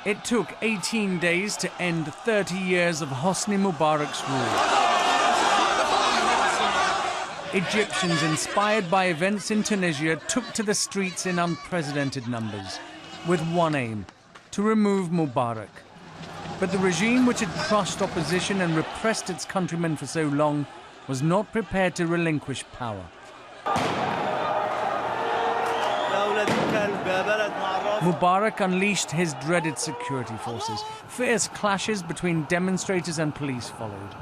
It took 18 days to end 30 years of Hosni Mubarak's rule. Egyptians, inspired by events in Tunisia, took to the streets in unprecedented numbers, with one aim: to remove Mubarak. But the regime, which had crushed opposition and repressed its countrymen for so long, was not prepared to relinquish power. Mubarak unleashed his dreaded security forces. Fierce clashes between demonstrators and police followed.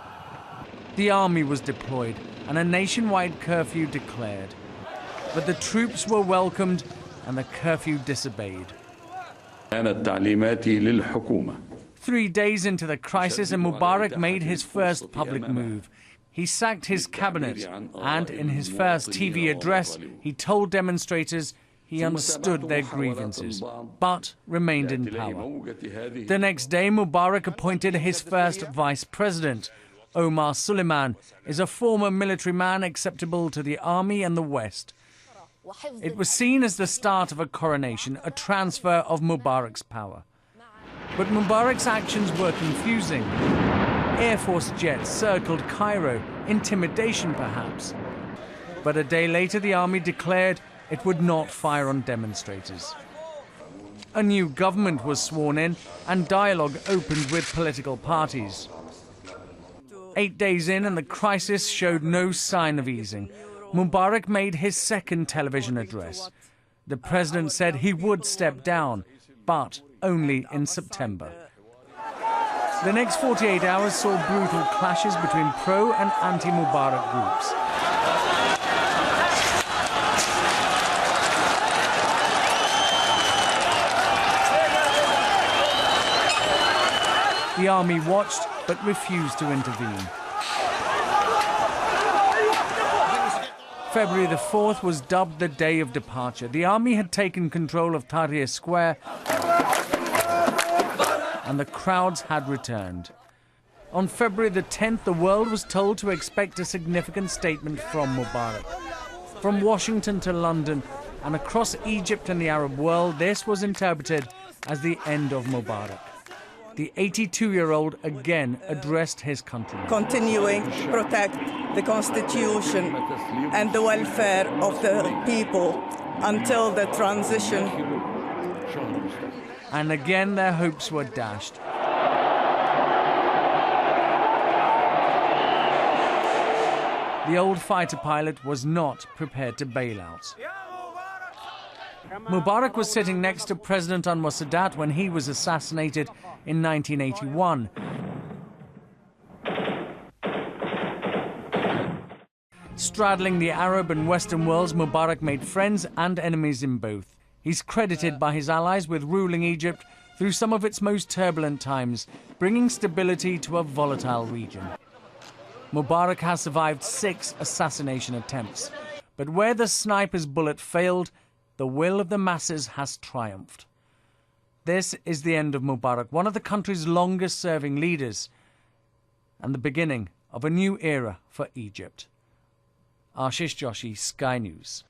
The army was deployed and a nationwide curfew declared. But the troops were welcomed and the curfew disobeyed. 3 days into the crisis, and Mubarak made his first public move. He sacked his cabinet, and in his first TV address, he told demonstrators he understood their grievances, but remained in power. The next day, Mubarak appointed his first vice president. Omar Suleiman is a former military man acceptable to the army and the West. It was seen as the start of a coronation, a transfer of Mubarak's power. But Mubarak's actions were confusing. Air Force jets circled Cairo, intimidation perhaps. But a day later, the army declared it would not fire on demonstrators. A new government was sworn in and dialogue opened with political parties. 8 days in and the crisis showed no sign of easing. Mubarak made his second television address. The president said he would step down, but only in September. The next 48 hours saw brutal clashes between pro- and anti-Mubarak groups. The army watched but refused to intervene. February the 4th was dubbed the day of departure. The army had taken control of Tahrir Square and the crowds had returned. On February the 10th, the world was told to expect a significant statement from Mubarak. From Washington to London and across Egypt and the Arab world, this was interpreted as the end of Mubarak. The 82-year-old again addressed his countrymen. Continuing to protect the Constitution and the welfare of the people until the transition. And again their hopes were dashed. The old fighter pilot was not prepared to bail out. Mubarak was sitting next to President Anwar Sadat when he was assassinated in 1981. Straddling the Arab and Western worlds, Mubarak made friends and enemies in both. He's credited by his allies with ruling Egypt through some of its most turbulent times, bringing stability to a volatile region. Mubarak has survived 6 assassination attempts, but where the sniper's bullet failed, the will of the masses has triumphed. This is the end of Mubarak, one of the country's longest-serving leaders, and the beginning of a new era for Egypt. Ashish Joshi, Sky News.